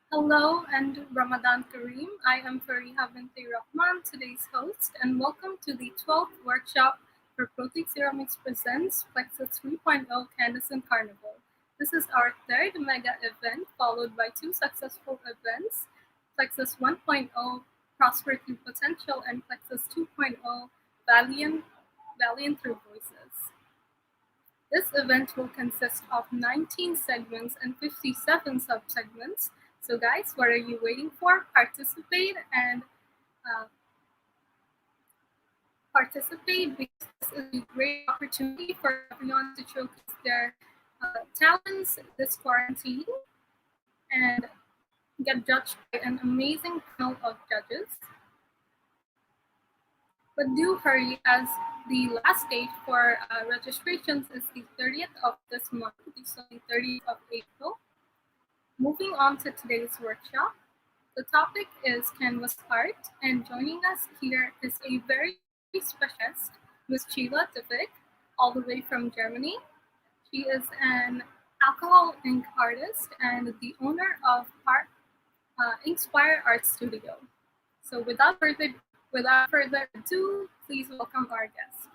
Hello and Ramadan Kareem. I am Fariha B Rahman, today's host, and welcome to the 12th workshop for Protik Ceramics Presents Plexus 3.0 Candescent Carnival. This is our third mega event, followed by two successful events, Plexus 1.0 Prosper Through Potential and Plexus 2.0 Valiant, Valiant Through Voices. This event will consist of 19 segments and 57 subsegments. So guys, what are you waiting for? Uh, participate because this is a great opportunity for everyone to showcase their talents this quarantine and get judged by an amazing panel of judges. But do hurry, as the last date for registrations is the 30th of this month, so the 30th of April. Moving on to today's workshop, the topic is canvas art, and joining us here is a very special guest, Ms. Csilla Devic, all the way from Germany. She is an alcohol ink artist and the owner of Inkspire.artstudio. So without further ado, please welcome our guest.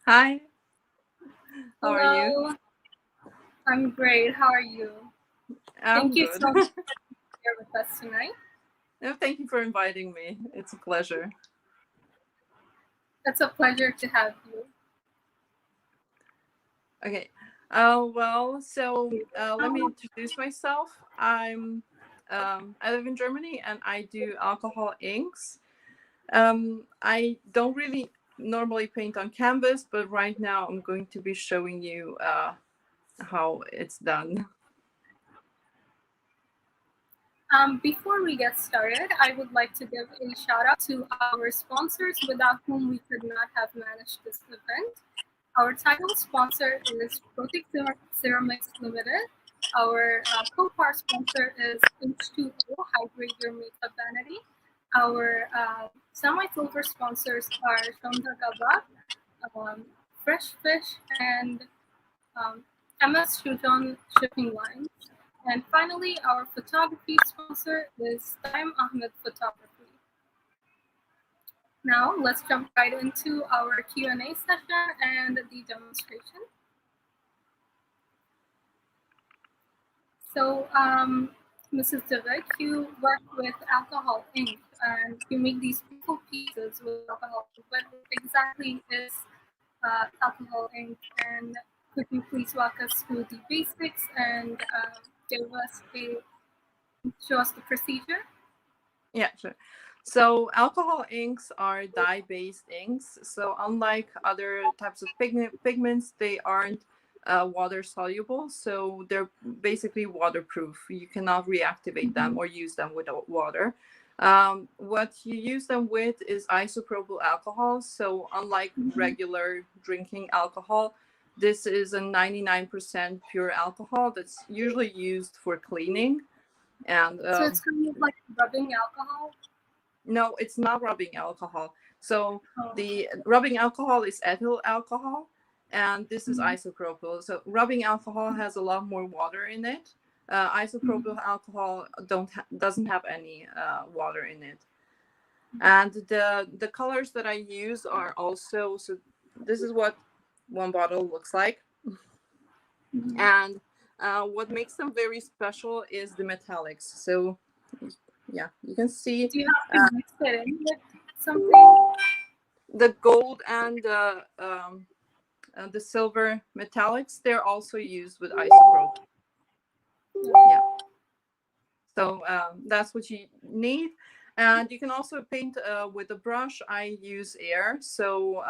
Hi. How Hello. are you? I'm great. How are you? Thank you so much for being here with us tonight. No, thank you for inviting me. It's a pleasure. It's a pleasure to have you. Okay. Let me introduce myself. I live in Germany and I do alcohol inks. I don't really normally paint on canvas, but right now I'm going to be showing you how it's done. Before we get started, I would like to give a shout out to our sponsors without whom we could not have managed this event. Our title sponsor is Protik Ceramics Limited. Our co-par sponsor is H2O, Hydrate Your Makeup Vanity. Our semi-silver sponsors are Shonda Gaba, Fresh Fish, and MS Shujon Shipping Line. And finally, our photography sponsor is Time Ahmed Photography. Now, let's jump right into our Q&A session and the demonstration. So, Mrs. Devic, you work with alcohol ink and you make these beautiful pieces with alcohol. What exactly is alcohol ink? And could you please walk us through the basics and show us the procedure? Yeah, sure. So alcohol inks are dye-based inks. So unlike other types of pigments, they aren't water soluble. So they're basically waterproof. You cannot reactivate them or use them without water. What you use them with is isopropyl alcohol. So unlike regular drinking alcohol, this is a 99% pure alcohol that's usually used for cleaning. And so it's kind of like rubbing alcohol? No, it's not rubbing alcohol. So the rubbing alcohol is ethyl alcohol, and this is isopropyl. So rubbing alcohol has a lot more water in it. Isopropyl alcohol doesn't have any water in it. And the colors that I use are also, so this is what one bottle looks like. And what makes them very special is the metallics. So yeah, you can see. Do you have to mix it in with something? The gold and the silver metallics, they're also used with isopropyl. Yeah. So that's what you need. And you can also paint with a brush. I use air. So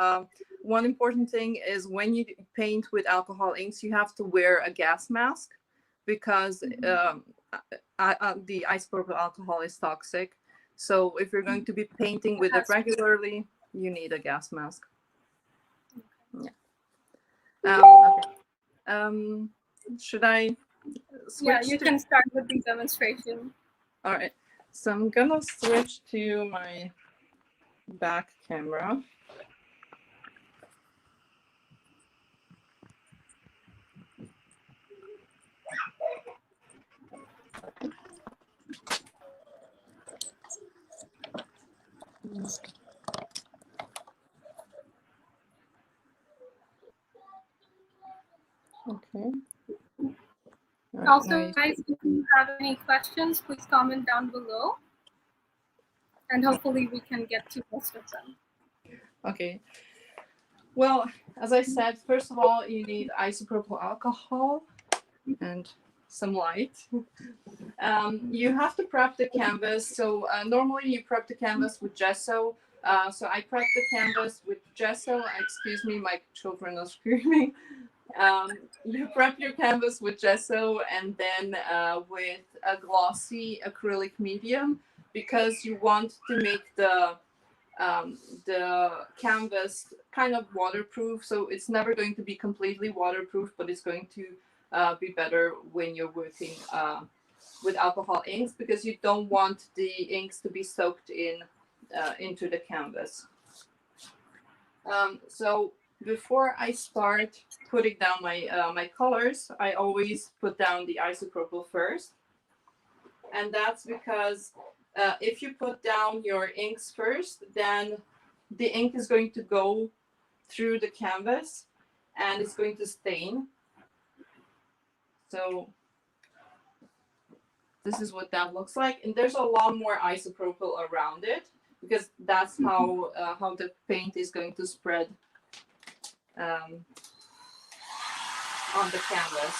one important thing is when you paint with alcohol inks, you have to wear a gas mask because the isopropyl alcohol is toxic. So if you're going to be painting with it regularly, you need a gas mask. Yeah. Okay. Should I switch? Yeah, you can start with the demonstration. All right. So I'm gonna switch to my back camera. Okay. Right, Also, nice. guys, if you have any questions, please comment down below, and hopefully we can get to most of them. Okay. Well, as I said, first of all, you need isopropyl alcohol and some light. You have to prep the canvas. So normally you prep the canvas with gesso. So I prep the canvas with gesso. Excuse me, my children are screaming. You prep your canvas with gesso and then with a glossy acrylic medium, because you want to make the canvas kind of waterproof. So it's never going to be completely waterproof, but it's going to be better when you're working with alcohol inks, because you don't want the inks to be soaked in into the canvas. So before I start putting down my colors, I always put down the isopropyl first, and that's because if you put down your inks first, then the ink is going to go through the canvas and it's going to stain. So this is what that looks like, and there's a lot more isopropyl around it, because that's how the paint is going to spread on the canvas.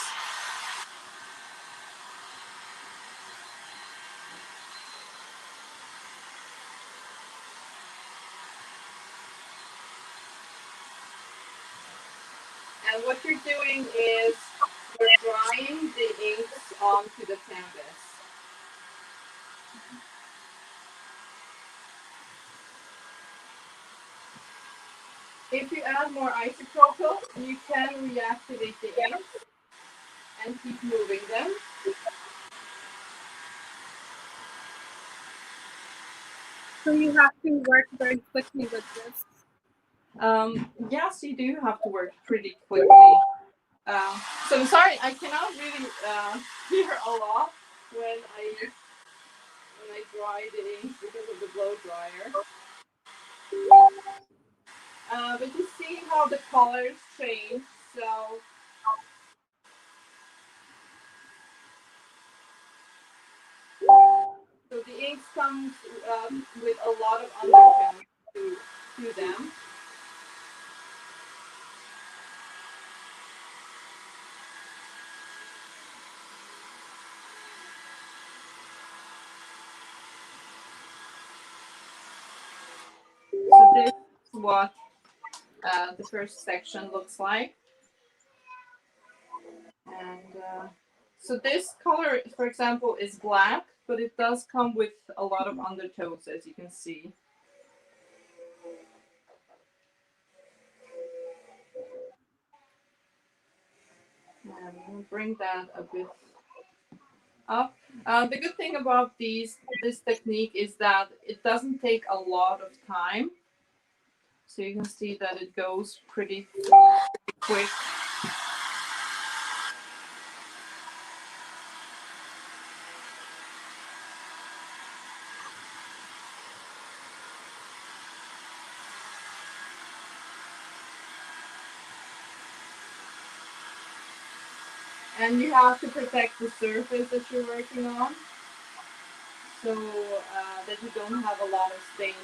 And what you're doing is you're drying the inks onto the canvas. If you add more isopropyl, you can reactivate the inks and keep moving them. So you have to work very quickly with this. Yes, you do have to work pretty quickly. So I'm sorry, I cannot really hear a lot when I dry the ink because of the blow dryer. But you see how the colors change. So the inks comes with a lot of undertones to them. So this is what the first section looks like. And so this color, for example, is black, but it does come with a lot of undertones, as you can see. And we'll bring that a bit up. The good thing about this technique is that it doesn't take a lot of time. So you can see that it goes pretty quick. And you have to protect the surface that you're working on, so that you don't have a lot of staining.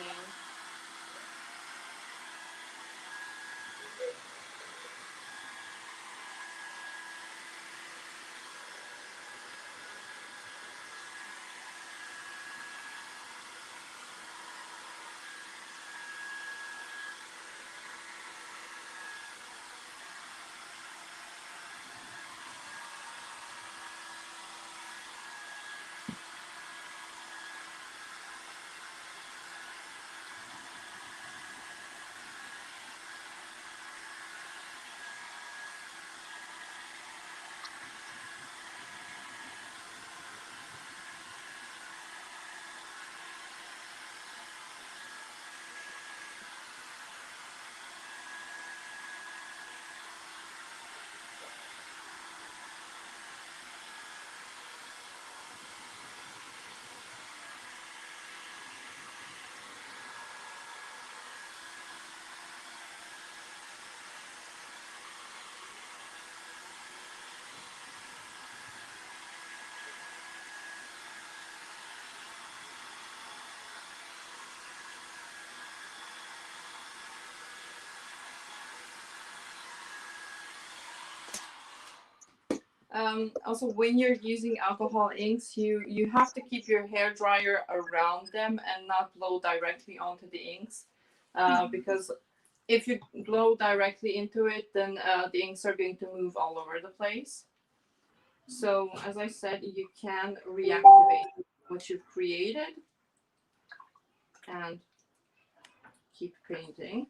Also, when you're using alcohol inks, you have to keep your hair dryer around them and not blow directly onto the inks, because if you blow directly into it, then the inks are going to move all over the place. So, as I said, you can reactivate what you've created and keep painting.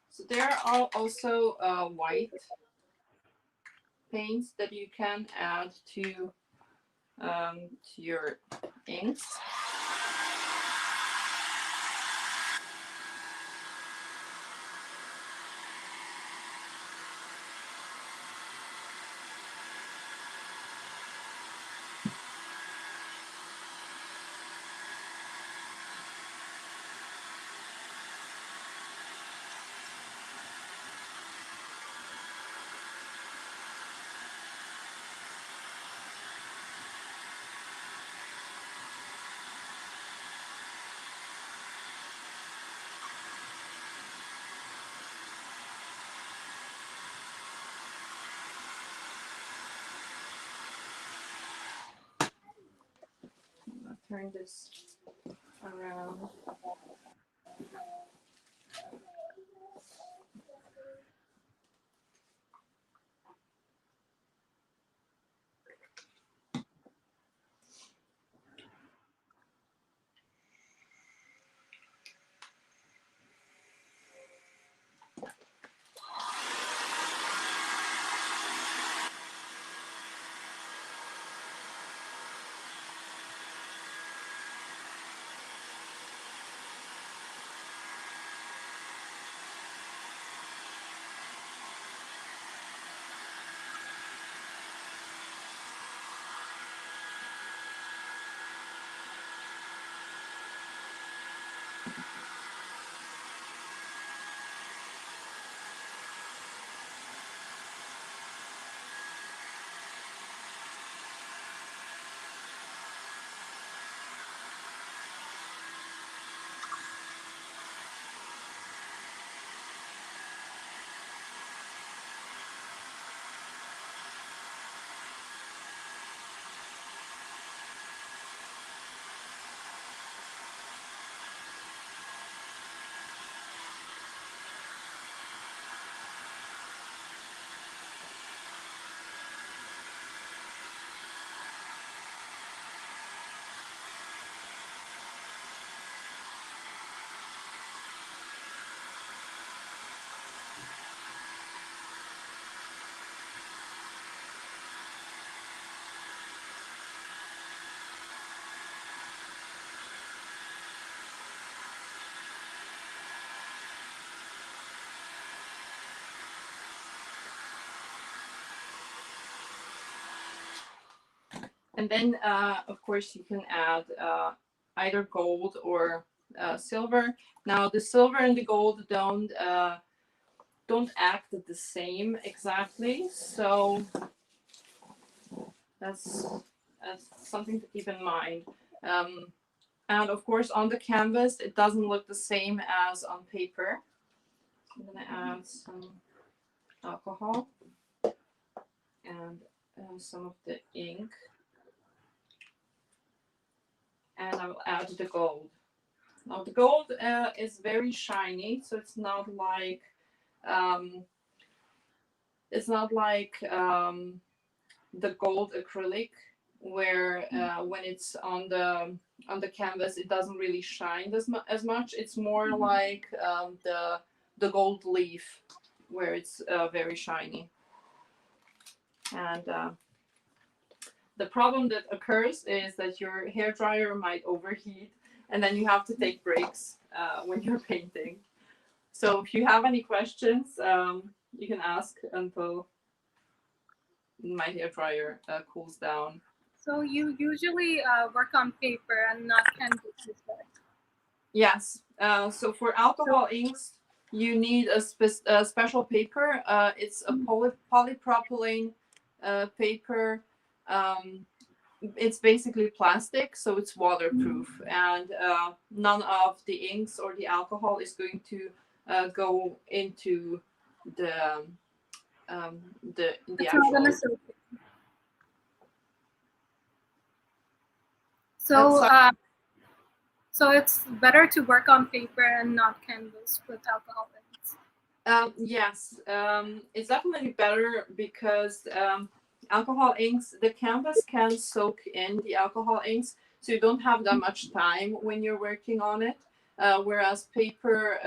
So there are also white paints that you can add to your inks. I'll turn this around. And then, of course, you can add either gold or silver. Now, the silver and the gold don't act the same exactly. So that's something to keep in mind. And of course, on the canvas, it doesn't look the same as on paper. I'm gonna add some alcohol and some of the ink, and I will add the gold. Now the gold is very shiny, so it's not like the gold acrylic, where when it's on the canvas it doesn't really shine as much. It's more like the gold leaf, where it's very shiny. And the problem that occurs is that your hair dryer might overheat, and then you have to take breaks when you're painting. So if you have any questions, you can ask until my hair dryer cools down. So you usually work on paper and not canvas, is that? Yes. So for alcohol inks, you need a special paper. It's a polypropylene paper. It's basically plastic, so it's waterproof, and none of the inks or the alcohol is going to go into the It's not actual. gonna soak it. So so it's better to work on paper and not canvas with alcohol inks. Yes, it's definitely better because alcohol inks, the canvas can soak in the alcohol inks, so you don't have that much time when you're working on it. Whereas paper,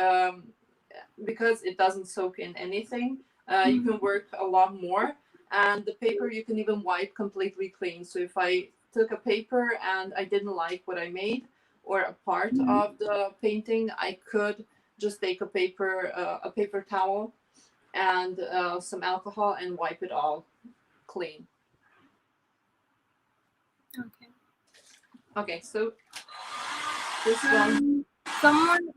because it doesn't soak in anything, you can work a lot more. And the paper you can even wipe completely clean. So if I took a paper and I didn't like what I made, or a part of the painting, I could just take a paper towel and some alcohol and wipe it all clean. Okay, so this one. Someone,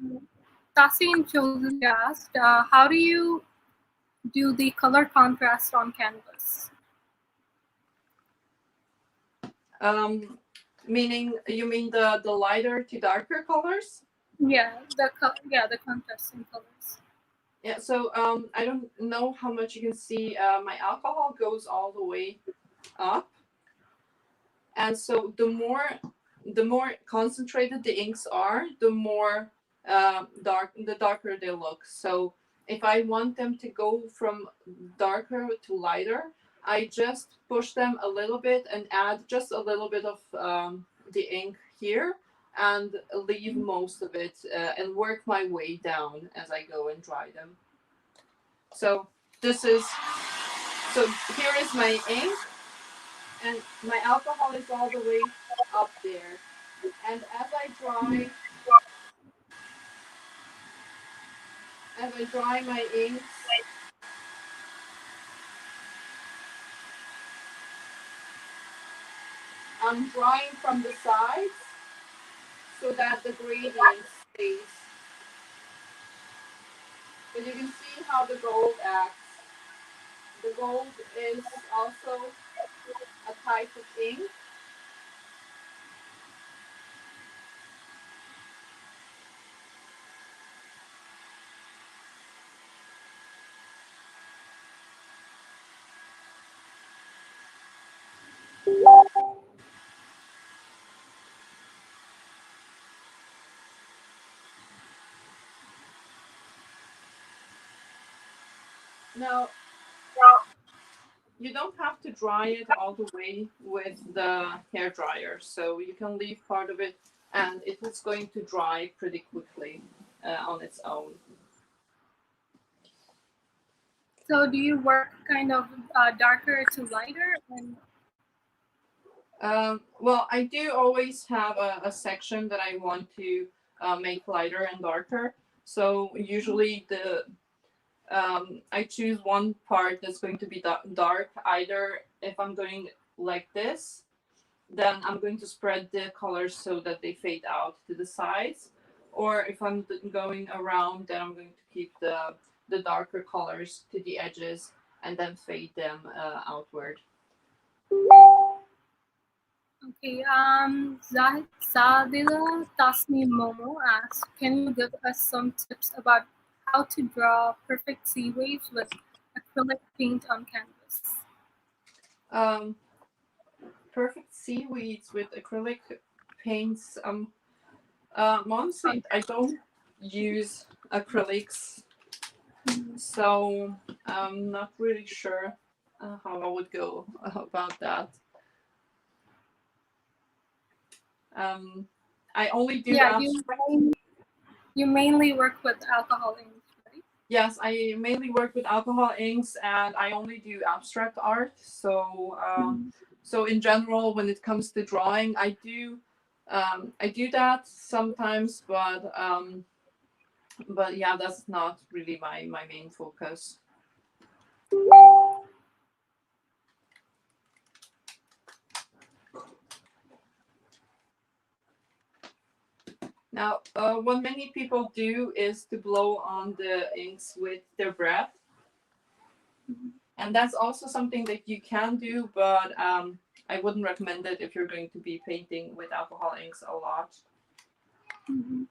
Tasin Choudhury asked, how do you do the color contrast on canvas? Meaning, you mean the lighter to darker colors? Yeah, the contrasting colors. Yeah, so I don't know how much you can see. My alcohol goes all the way up, and so the more concentrated the inks are, the more the darker they look. So if I want them to go from darker to lighter, I just push them a little bit and add just a little bit of the ink here, and leave most of it and work my way down as I go and dry them. So here is my ink, and my alcohol is all the way up there. And as I dry my inks, I'm drying from the sides so that the gradient stays. But you can see how the gold acts. The gold is also a type of ink. Now, you don't have to dry it all the way with the hair dryer, so you can leave part of it, and it is going to dry pretty quickly on its own. So do you work kind of darker to lighter? Well, I do always have a section that I want to make lighter and darker. So usually I choose one part that's going to be dark. Either if I'm going like this, then I'm going to spread the colors so that they fade out to the sides. Or if I'm going around, then I'm going to keep the darker colors to the edges and then fade them outward. Okay, Zadila Tasni Momo asks, can you give us some tips about how to draw perfect sea waves with acrylic paint on canvas? Perfect seaweeds with acrylic paints. Honestly, I don't use acrylics, so I'm not really sure how I would go about that. I only do abstract. You mainly work with alcohol inks, right? Yes, I mainly work with alcohol inks, and I only do abstract art. So, so in general, when it comes to drawing, I do that sometimes, but yeah, that's not really my main focus. Now, what many people do is to blow on the inks with their breath. And that's also something that you can do, but I wouldn't recommend it if you're going to be painting with alcohol inks a lot. Mm-hmm.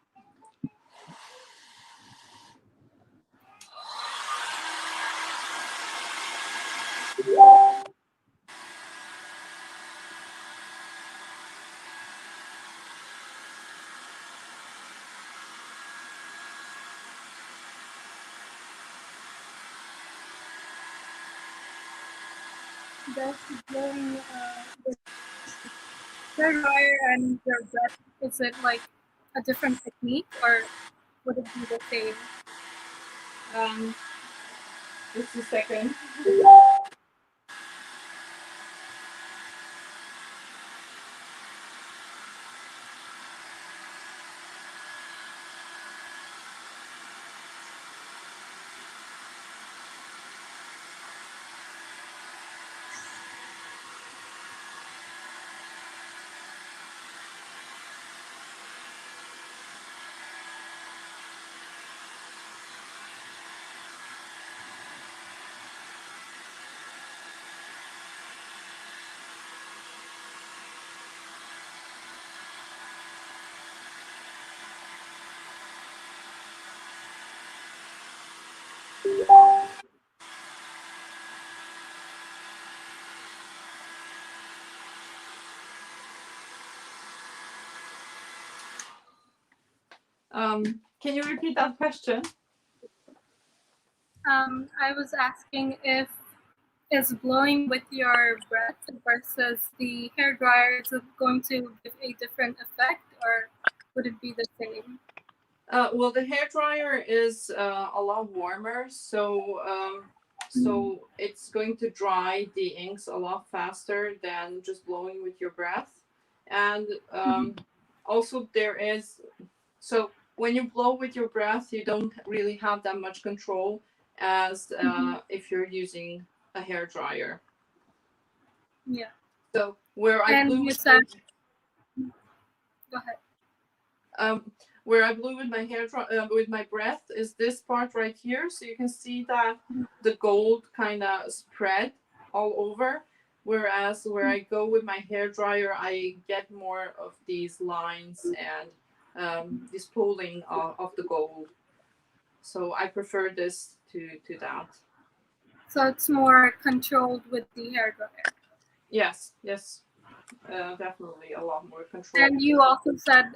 Does blowing with hair dryer and your breath, is it like a different technique or would it be the same? Just a second. Can you repeat that question? I was asking if is blowing with your breath versus the hair dryer, is it going to give a different effect or would it be the same? Well, the hair dryer is a lot warmer, so it's going to dry the inks a lot faster than just blowing with your breath. And also there is, so when you blow with your breath, you don't really have that much control as if you're using a hair dryer. Yeah. So where I And blew you said, go ahead. Where I blew with my with my breath is this part right here. So you can see that the gold kind of spread all over. Whereas where I go with my hair dryer, I get more of these lines and this pooling of the gold. So I prefer this to that. So it's more controlled with the hair dryer. Yes, yes, definitely a lot more control. And you also said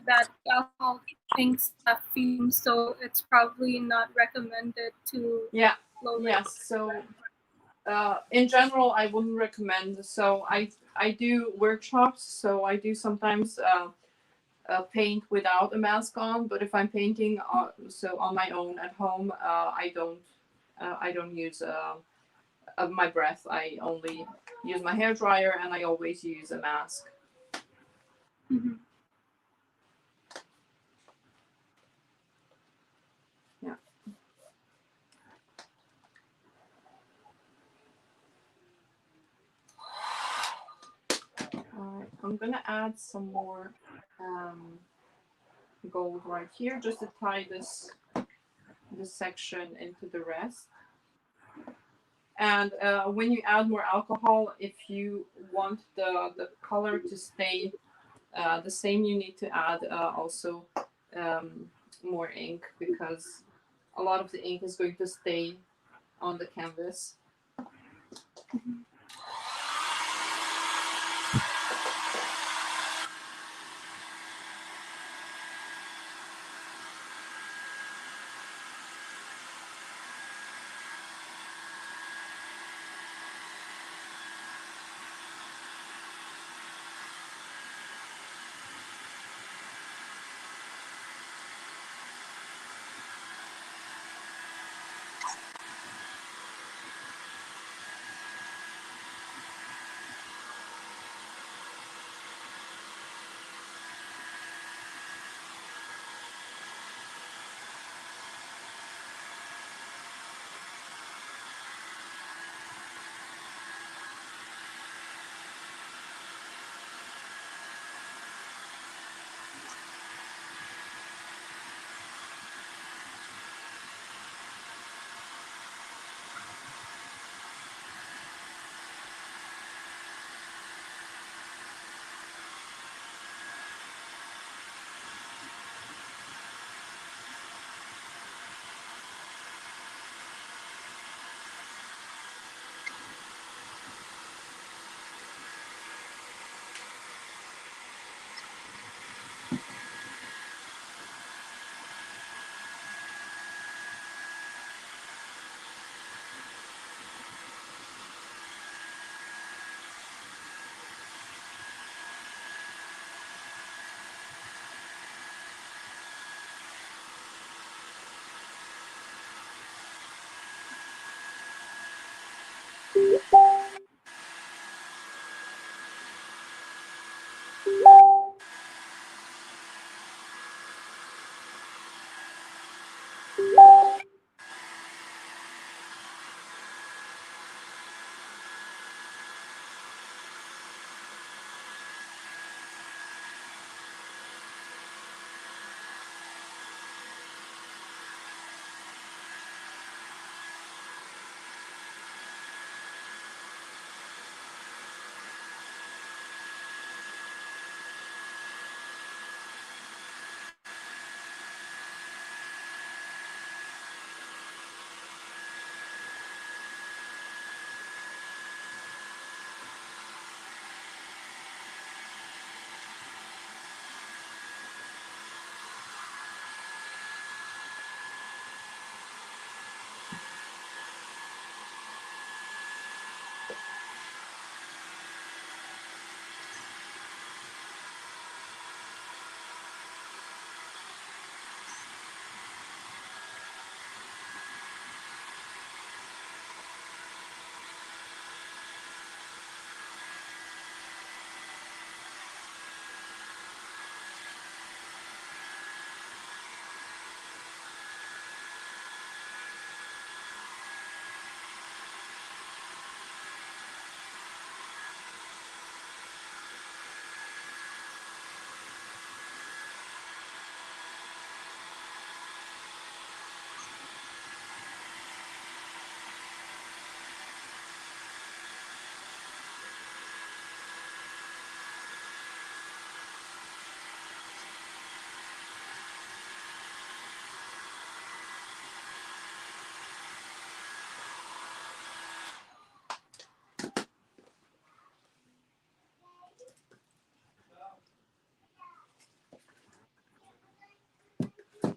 that alcohol inks have fumes, so it's probably not recommended to blow with. Yes. So in general, I wouldn't recommend. So I do workshops. So I do sometimes paint without a mask on. But if I'm painting so on my own at home, I don't use my breath. I only use my hair dryer, and I always use a mask. Mm-hmm. Yeah. I'm gonna add some more gold right here just to tie this section into the rest. And when you add more alcohol, if you want the color to stay the same, you need to add also more ink, because a lot of the ink is going to stay on the canvas.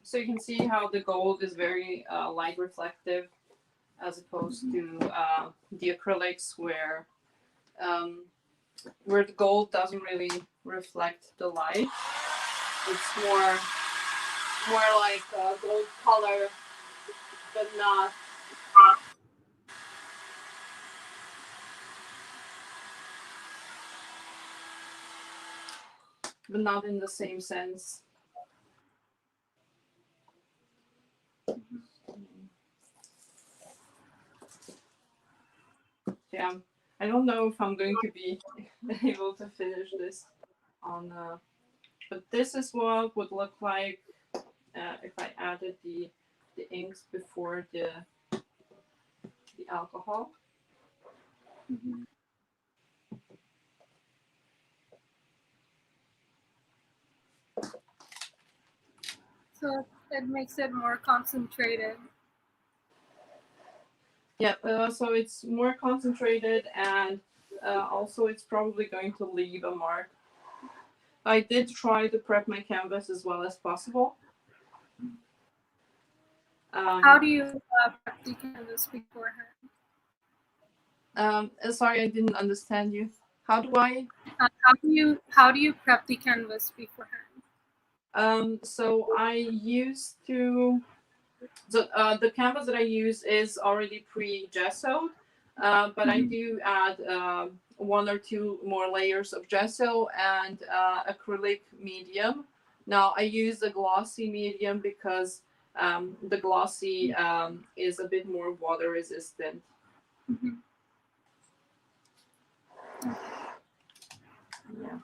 So you can see how the gold is very light reflective, as opposed to the acrylics, um, where the gold doesn't really reflect the light. It's more like gold color, but not in the same sense. Yeah, I don't know if I'm going to be able to finish this on, but this is what would look like if I added the inks before the alcohol. Mhm. So it makes it more concentrated. Yeah, so it's more concentrated, and also it's probably going to leave a mark. I did try to prep my canvas as well as possible. How do you prep the canvas beforehand? Sorry, I didn't understand you. How do I? How do you prep the canvas beforehand? So I used to. The canvas that I use is already pre-gessoed, but I do add one or two more layers of gesso and acrylic medium. Now I use the glossy medium because the glossy is a bit more water resistant. Mhm. Yeah.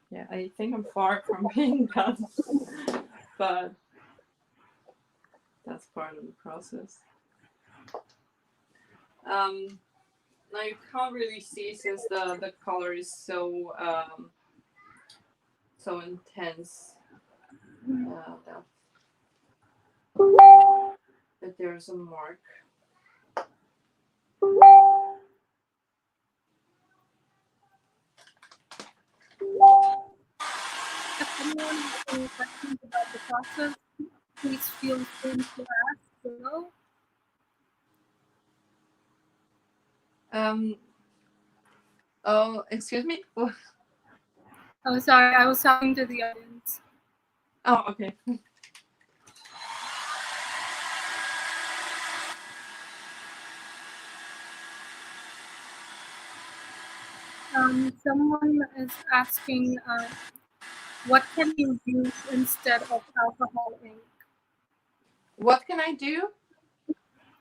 Yeah, I think I'm far from being done, but that's part of the process. Now you can't really see since the color is so so intense that there's a mark. If anyone has any questions about the process, please feel free to ask below. Oh, excuse me. Oh, sorry, I was talking to the audience. Oh, okay. Someone is asking, what can you use instead of alcohol ink? What can I do?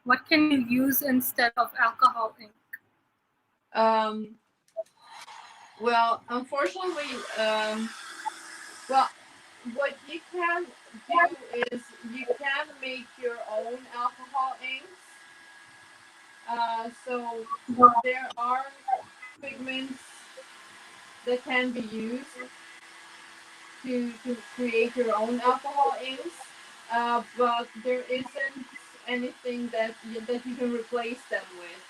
What can you use instead of alcohol ink? Um, well, unfortunately, well, what you can do is you can make your own alcohol inks. So there are pigments that can be used to create your own alcohol inks, but there isn't anything that you can replace them with.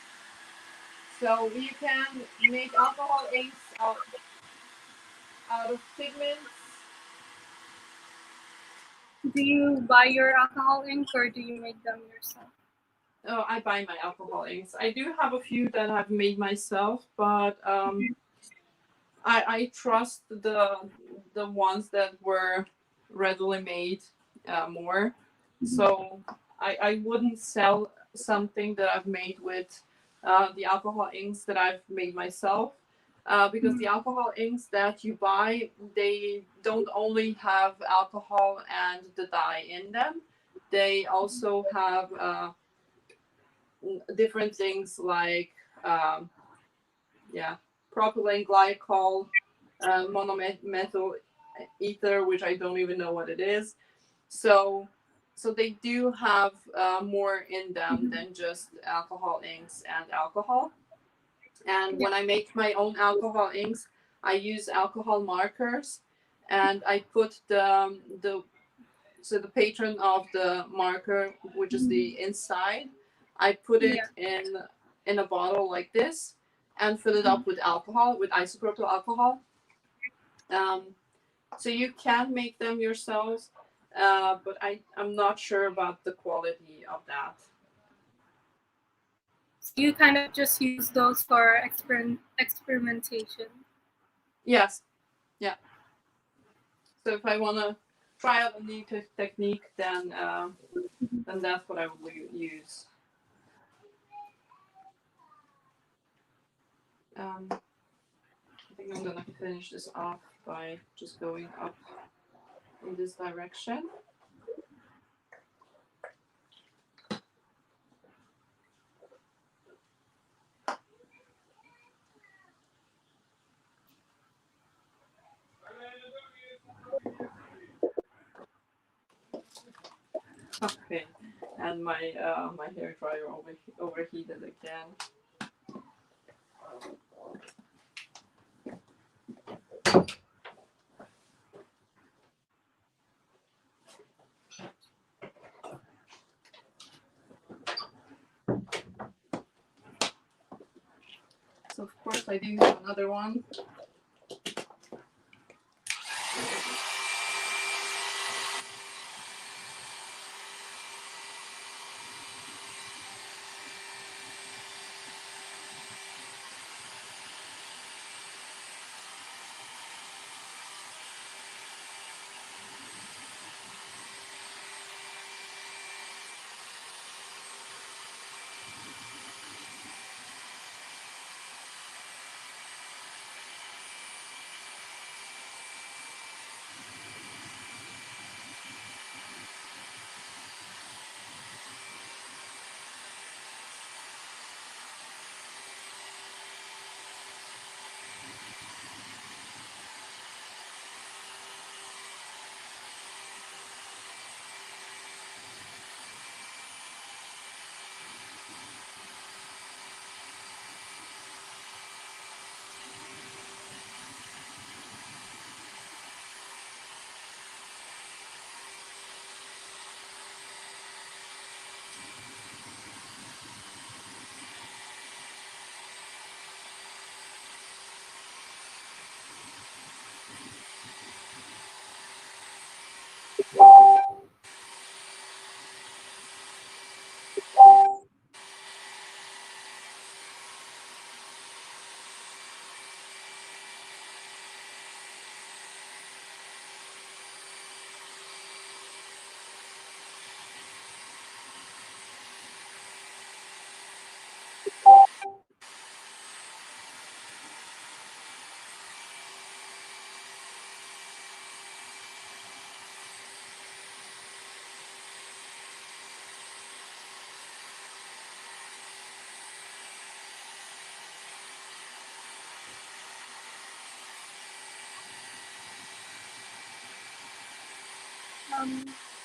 So you can make alcohol inks out of pigments. Do you buy your alcohol ink or do you make them yourself? Oh, I buy my alcohol inks. I do have a few that I've made myself, but I trust the ones that were readily made more. So I wouldn't sell something that I've made with the alcohol inks that I've made myself. Because the alcohol inks that you buy, they don't only have alcohol and the dye in them. They also have different things like propylene glycol, monomethyl ether, which I don't even know what it is. So they do have more in them than just alcohol inks and alcohol. And when I make my own alcohol inks, I use alcohol markers, and I put the patron of the marker, which is the inside, I put it in a bottle like this and fill it up with alcohol, with isopropyl alcohol. So you can make them yourselves, but I'm not sure about the quality of that. So you kind of just use those for experimentation. Yes. Yeah. So if I want to try out a new technique, then that's what I will use. I think I'm gonna finish this off by just going up in this direction. Okay, and my my hair dryer overheated again. So of course I do have another one.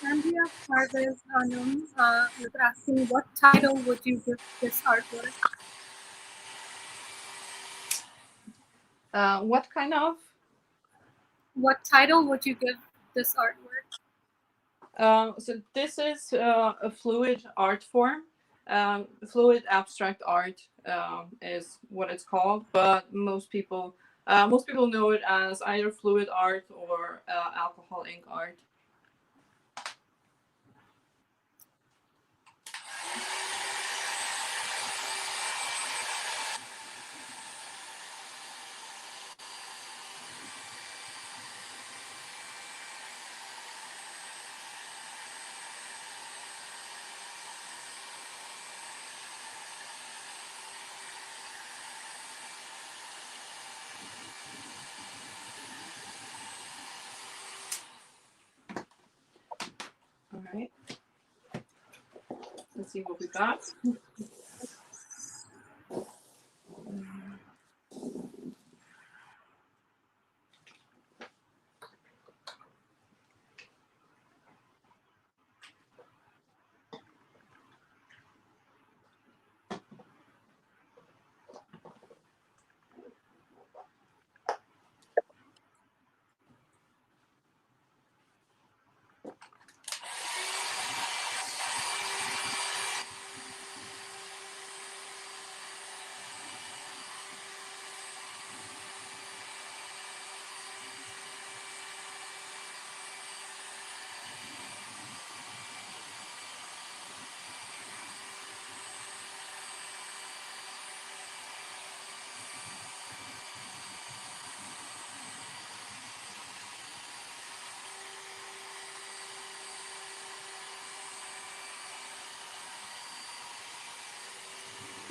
Andrea Carves was asking, what title would you give this artwork? What kind of? What title would you give this artwork? So this is a fluid art form. Fluid abstract art is what it's called, but most people know it as either fluid art or alcohol ink art. All right. Let's see what we got.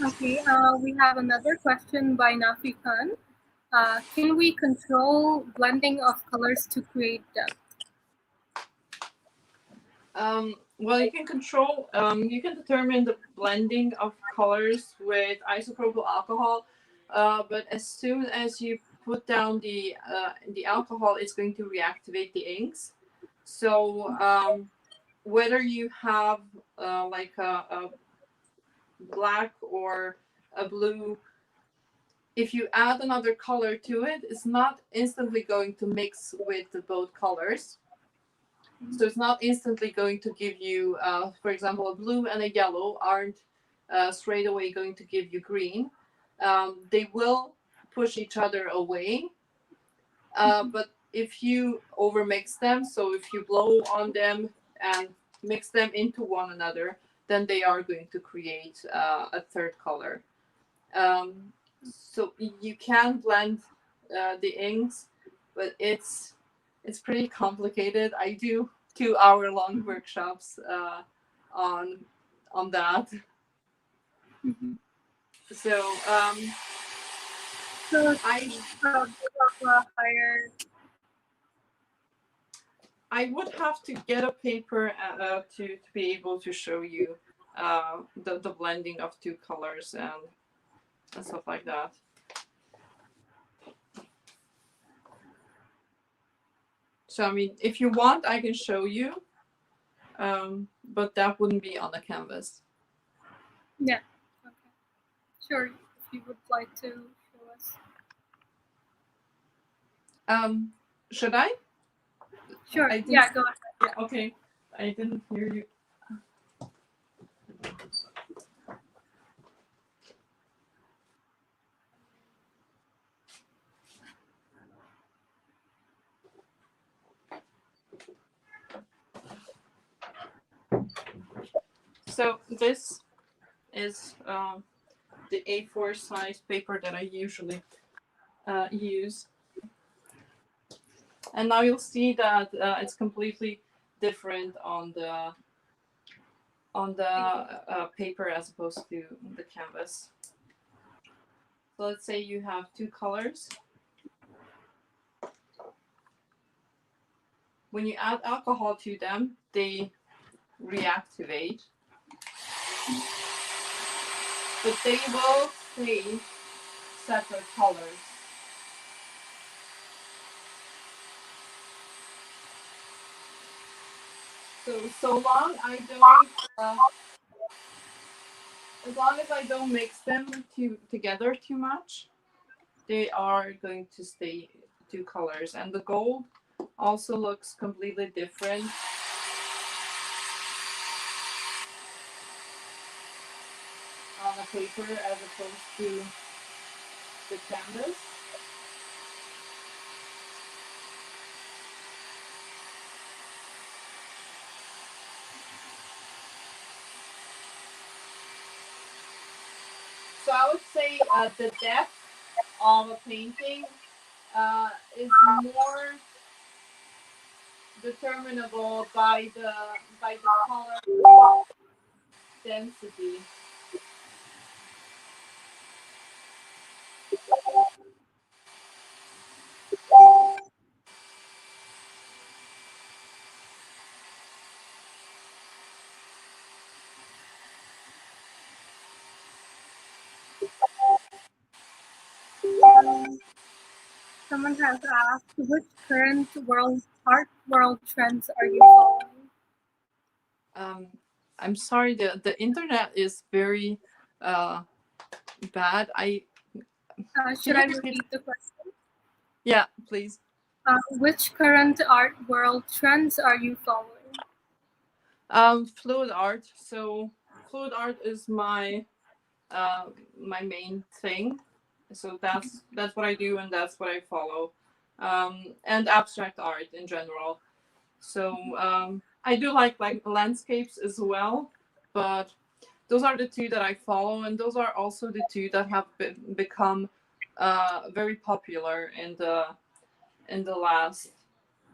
Okay, we have another question by Nafi Khan. Can we control blending of colors to create depth? Well, you can control, you can determine the blending of colors with isopropyl alcohol, but as soon as you put down the alcohol, it's going to reactivate the inks. So whether you have like a black or a blue, if you add another color to it, it's not instantly going to mix with the both colors. So it's not instantly going to give you, for example, a blue and a yellow aren't straight away going to give you green. They will push each other away. But if you overmix them, so if you blow on them and mix them into one another, then they are going to create a third color. So you can blend the inks, but it's pretty complicated. I do 2-hour-long workshops on that. Mm-hmm. So So I higher. I would have to get a paper to be able to show you the blending of two colors and stuff like that. So I mean, if you want, I can show you, but that wouldn't be on the canvas. Yeah. Okay. Sure. If you would like to show us. Should I? Sure. Yeah. Go ahead. Yeah. Okay. I didn't hear you. So this is the A4 size paper that I usually use. And now you'll see that it's completely different on the paper as opposed to the canvas. So let's say you have two colors. When you add alcohol to them, they reactivate, but they will stay separate colors. So long I don't, as long as I don't mix them together too much, they are going to stay two colors. And the gold also looks completely different on the paper as opposed to the canvas. So I would say the depth of a painting is more determinable by the color density. Someone has asked, which current art world trends are you following? I'm sorry, the internet is very bad. Should I repeat the question? Yeah, please. Which current art world trends are you following? Fluid art. So fluid art is my my main thing. So that's what I do and that's what I follow. And abstract art in general. So I do like landscapes as well, but those are the two that I follow, and those are also the two that have become very popular in the last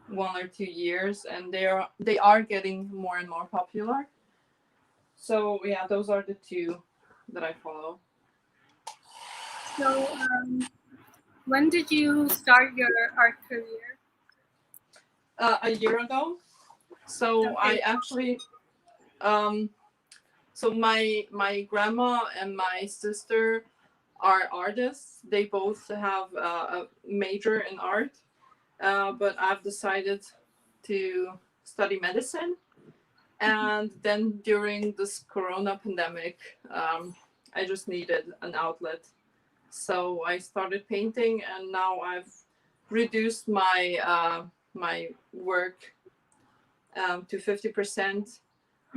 1 or 2 years, and they are getting more and more popular. So yeah, those are the two that I follow. So, when did you start your art career? A year ago. So Okay. I actually, so my grandma and my sister are artists. They both have a major in art, but I've decided to study medicine. And then during this Corona pandemic, I just needed an outlet. So I started painting, and now I've reduced my work to 50%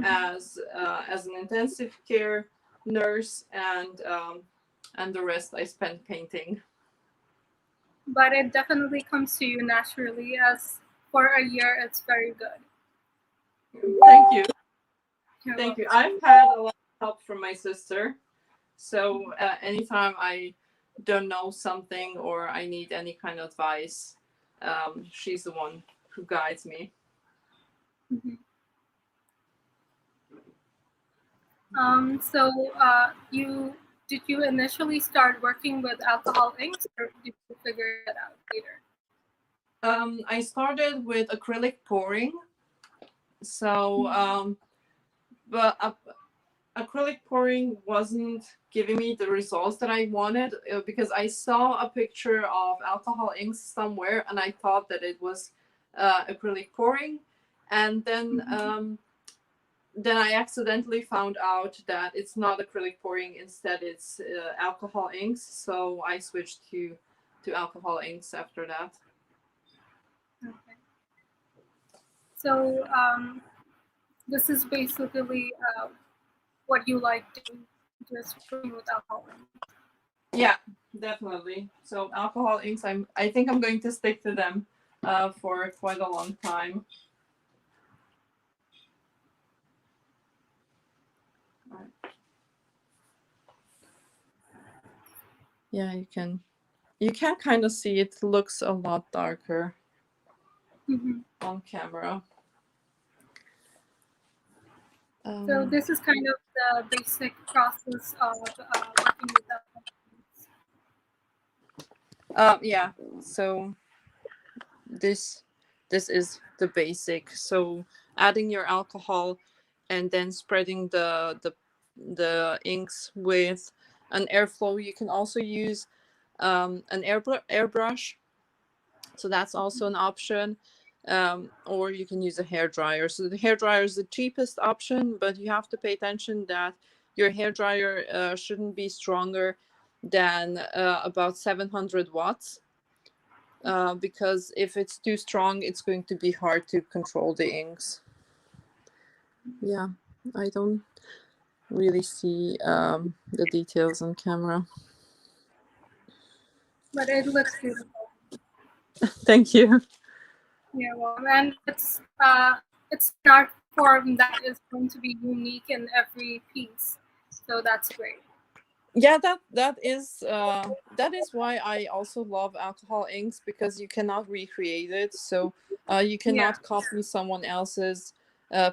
as an intensive care nurse, and the rest I spent painting. But it definitely comes to you naturally, as for a year, it's very good. Thank you. You're Thank you. welcome. I've had a lot of help from my sister. So anytime I don't know something or I need any kind of advice, she's the one who guides me. Mhm. So, did you initially start working with alcohol inks, or did you figure that out later? I started with acrylic pouring. So, but acrylic pouring wasn't giving me the results that I wanted because I saw a picture of alcohol inks somewhere and I thought that it was acrylic pouring, and then I accidentally found out that it's not acrylic pouring. Instead, it's alcohol inks. So I switched to alcohol inks after that. Okay. So, this is basically what you like doing, just working with alcohol inks. Yeah, definitely. So alcohol inks, I think I'm going to stick to them for quite a long time. Yeah, you can kind of see it looks a lot darker on camera. So this is kind of the basic process of working with alcohol inks. Yeah, so this is the basic. So adding your alcohol and then spreading the inks with an airflow. You can also use an airbrush, so that's also an option. Or you can use a hair dryer. So the hair dryer is the cheapest option, but you have to pay attention that your hair dryer shouldn't be stronger than about 700 watts. Because if it's too strong, it's going to be hard to control the inks. Yeah, I don't really see the details on camera. But it looks beautiful. Thank you. Yeah, well, and it's an art form that is going to be unique in every piece, so that's great. Yeah, that is why I also love alcohol inks, because you cannot recreate it. So you Yeah, cannot copy someone else's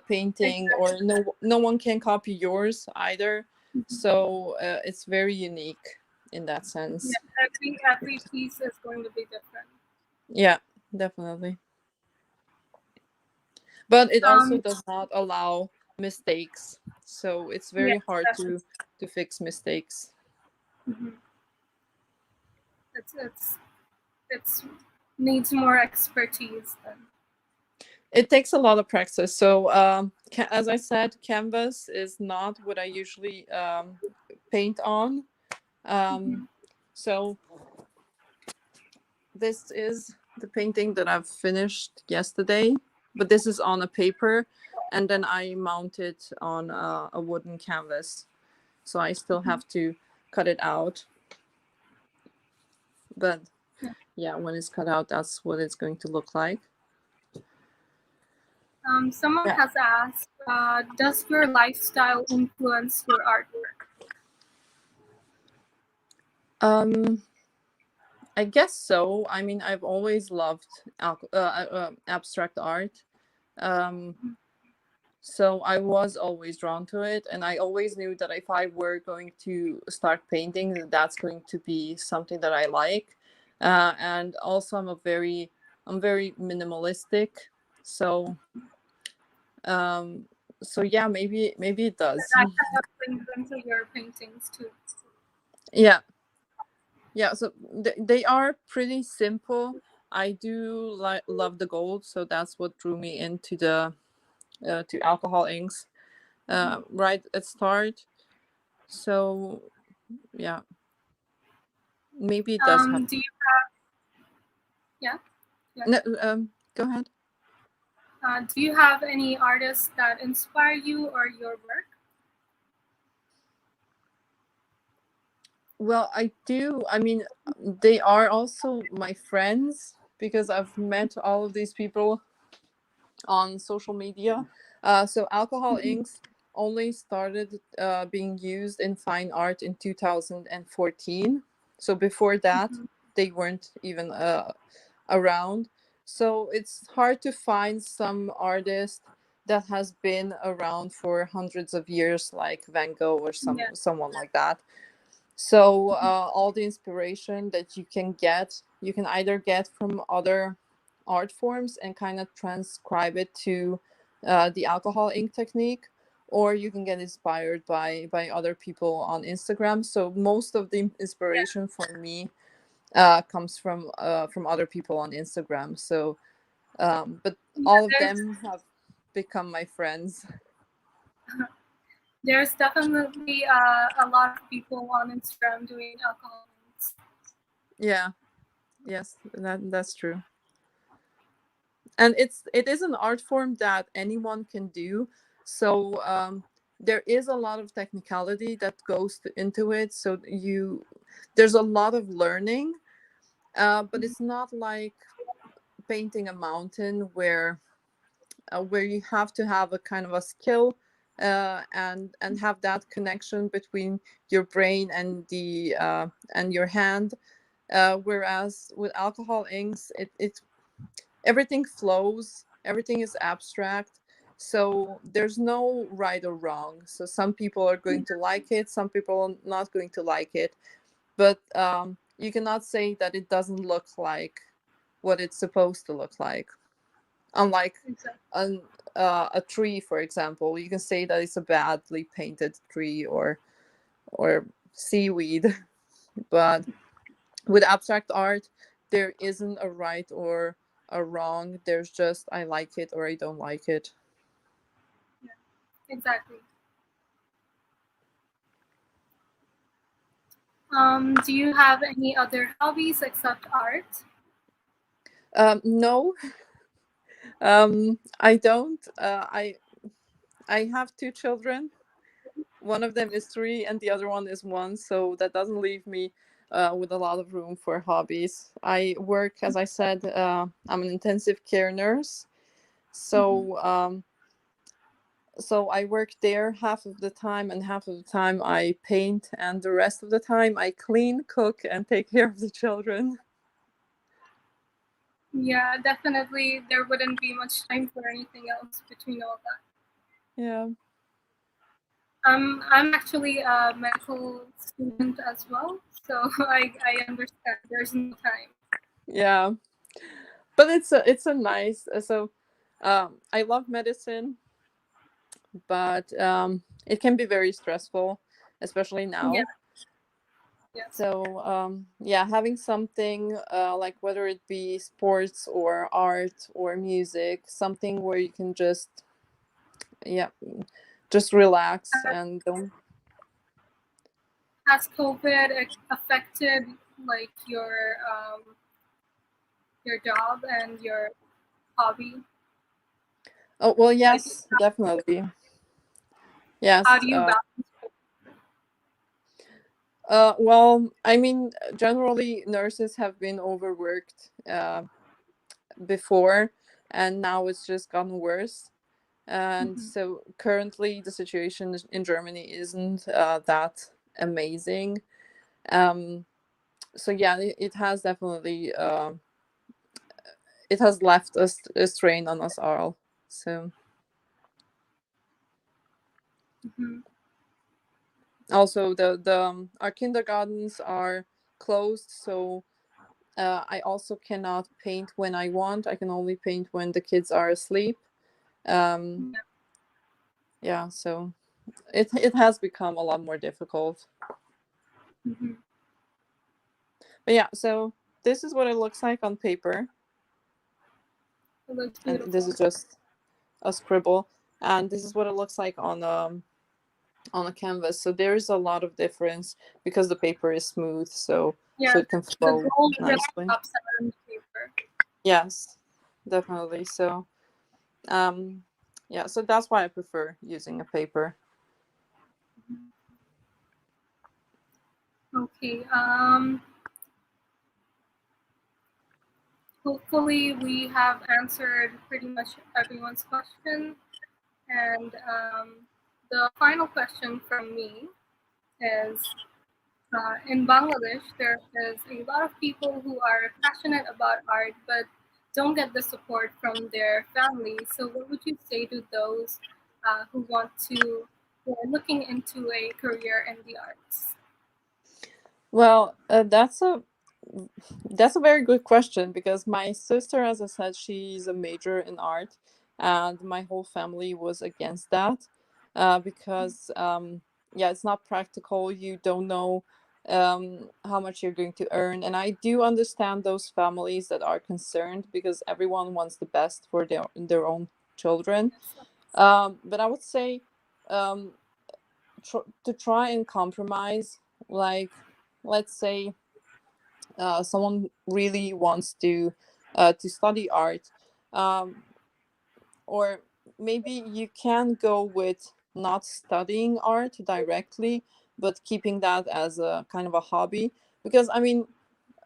painting, or exactly. no one can copy yours either. So it's very unique in that sense. Yeah, every piece is going to be different. Yeah, definitely. But it also Um, does not allow mistakes, so it's very yes, hard definitely. to fix mistakes. Mhm. It's it's needs more expertise then. It takes a lot of practice. So as I said, canvas is not what I usually paint on. So this is the painting that I've finished yesterday, but this is on a paper, and then I mount it on a wooden canvas. So I still have to cut it out. But yeah, when it's cut out, that's what it's going to look like. Someone Yeah. has asked, does your lifestyle influence your artwork? I guess so. I mean, I've always loved abstract art. Um, So I was always drawn to it, and I always knew that if I were going to start painting, that's going to be something that I like. And also, I'm very minimalistic. So, um, so yeah, maybe it does. That kind of brings into your paintings too. Yeah, yeah. So they are pretty simple. I do love the gold, so that's what drew me into the to alcohol inks right at start. So yeah, maybe it does have. Do you yeah? Yeah. No, go ahead. Do you have any artists that inspire you or your work? Well, I do. I mean, they are also my friends because I've met all of these people on social media. So alcohol inks only started being used in fine art in 2014. So before that, Mhm. they weren't even around. So it's hard to find some artist that has been around for hundreds of years, like Van Gogh or Yeah. someone like that. So all the inspiration that you can either get from other art forms and kind of transcribe it to the alcohol ink technique, or you can get inspired by other people on Instagram. So most of the inspiration for me comes from other people on Instagram. So, but Yeah, all of them have become my friends. there's definitely a lot of people on Instagram doing alcohol paints. Yeah, yes, that's true. And it is an art form that anyone can do. So there is a lot of technicality that goes into it. So there's a lot of learning, but it's not like painting a mountain where you have to have a kind of a skill and have that connection between your brain and your hand. Whereas with alcohol inks, it everything flows, everything is abstract. So there's no right or wrong. So some people are going to like it, some people are not going to like it. But you cannot say that it doesn't look like what it's supposed to look like. Unlike Exactly. an, a tree, for example, you can say that it's a badly painted tree or seaweed. But with abstract art, there isn't a right or a wrong. There's just I like it or I don't like it. Yeah, exactly. Do you have any other hobbies except art? No, I don't. I have two children. One of them is 3, and the other one is 1. So that doesn't leave me with a lot of room for hobbies. I work, as I said, I'm an intensive care nurse. Mhm. So so I work there half of the time, and half of the time I paint, and the rest of the time I clean, cook, and take care of the children. Yeah, definitely. There wouldn't be much time for anything else between all that. Yeah. I'm actually a medical student as well, so I understand. There's no time. Yeah, but it's a nice so I love medicine, but it can be very stressful, especially Yeah. now. Yes. So yeah, having something like whether it be sports or art or music, something where you can yeah just relax and don't. Has COVID affected like your job and your hobby? Oh well, Like, yes, definitely. how Yes. do you balance? Well, I mean, generally nurses have been overworked before, and now it's just gotten worse. And Mhm. so currently the situation in Germany isn't that amazing. Um, so yeah, it has definitely it has left a strain on us all. So Mhm. Also, the our kindergartens are closed, so I also cannot paint when I want. I can only paint when the kids are asleep. Um, Yeah. yeah, so it has become a lot more difficult. Mhm. But yeah, so this is what it looks like on paper, It looks and this beautiful. is just a scribble, and this is what it looks like on a canvas. So there is a lot of difference because the paper is smooth, so Yeah, it can the flow gold really nicely. pops out on the paper. Yes, definitely. So um yeah, so that's why I prefer using a paper. Okay. Hopefully we have answered pretty much everyone's question. And the final question from me is, in Bangladesh, there is a lot of people who are passionate about art but don't get the support from their families. So, what would you say to those who are looking into a career in the arts? Well, that's a very good question because my sister, as I said, she's a major in art, and my whole family was against that because yeah, it's not practical. You don't know how much you're going to earn, and I do understand those families that are concerned because everyone wants the best for their own children. But I would say um, to try and compromise, like let's say someone really wants to study art, um, or maybe you can go with not studying art directly, but keeping that as a kind of a hobby. Because I mean,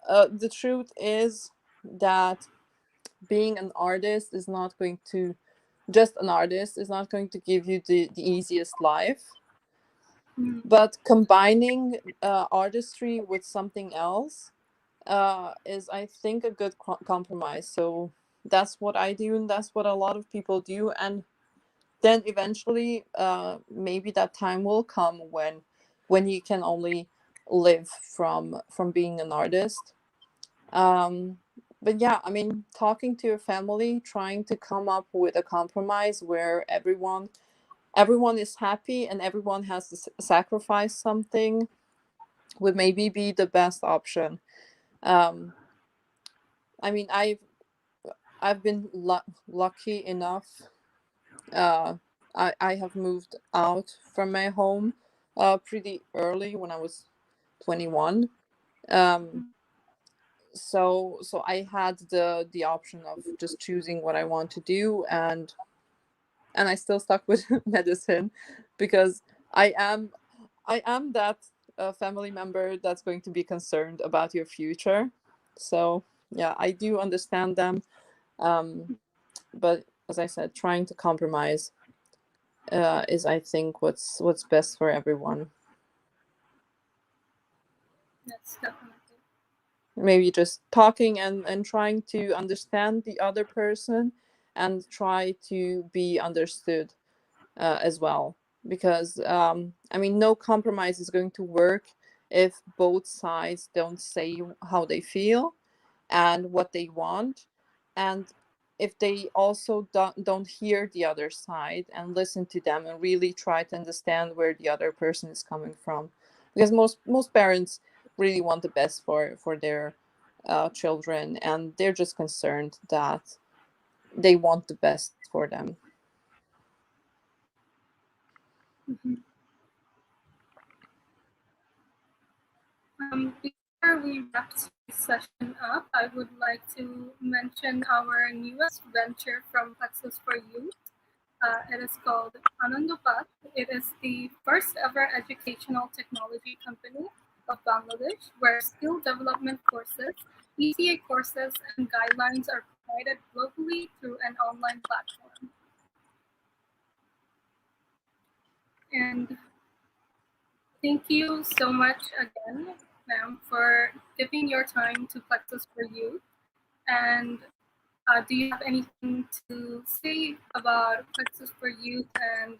the truth is that being an artist is not going to just an artist is not going to give you the easiest life, Mm, but combining artistry with something else is I think a good compromise. So that's what I do, and that's what a lot of people do. And then eventually, maybe that time will come when you can only live from being an artist. Um, but yeah, I mean, talking to your family, trying to come up with a compromise where everyone is happy and everyone has to sacrifice something would maybe be the best option. Um, I mean, I've been lucky enough. Uh, I have moved out from my home pretty early when I was 21. Um, so I had the option of just choosing what I want to do, and I still stuck with medicine because I am I am that family member that's going to be concerned about your future. So yeah, I do understand them. Um, but as I said, trying to compromise is, I think, what's best for everyone. that's definitely. Maybe just talking and trying to understand the other person and try to be understood as well. Because I mean, no compromise is going to work if both sides don't say how they feel and what they want, and if they also don't hear the other side and listen to them and really try to understand where the other person is coming from, because most parents really want the best for their children, and they're just concerned that they want the best for them. Mhm. Before we wrap today's session up, I would like to mention our newest venture from Plexus for Youth. It is called Anandopat. It is the first ever educational technology company of Bangladesh where skill development courses, ECA courses, and guidelines are provided globally through an online platform. And thank you so much again, ma'am, for giving your time to Plexus for Youth. And do you have anything to say about Plexus for Youth and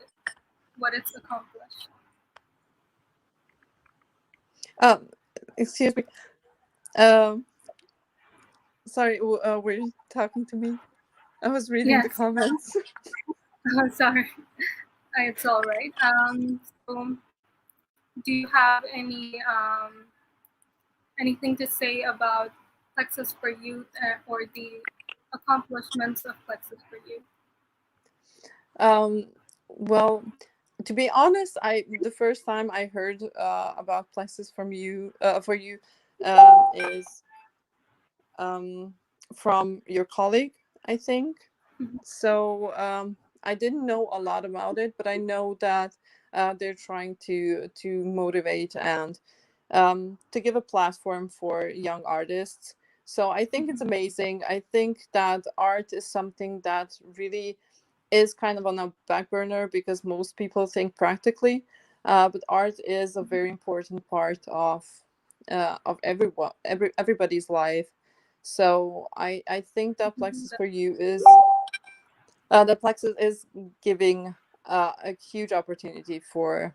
what it's accomplished. Excuse me. Sorry, were you talking to me? I was reading the Yes. comments. Sorry. It's all right. So do you have anything to say about Plexus for Youth or the accomplishments of Plexus for Youth? Well, to be honest, the first time I heard about Plexus for you is from your colleague, I think. So I didn't know a lot about it, but I know that they're trying to motivate and to give a platform for young artists. So I think it's amazing. I think that art is something that really is kind of on a back burner because most people think practically, but art is a very important part of everybody's life. So I think that Plexus for You is the Plexus is giving a huge opportunity for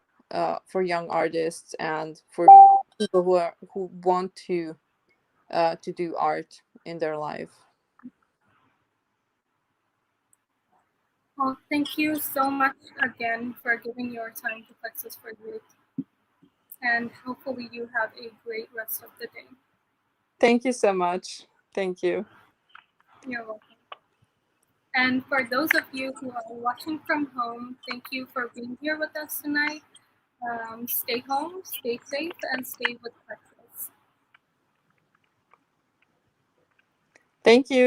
young artists and for people who want to do art in their life. Well, thank you so much again for giving your time to Plexus for Youth. And hopefully you have a great rest of the day. Thank you so much. Thank you. You're welcome. And for those of you who are watching from home, thank you for being here with us tonight. Stay home, stay safe, and stay with Plexus. Thank you.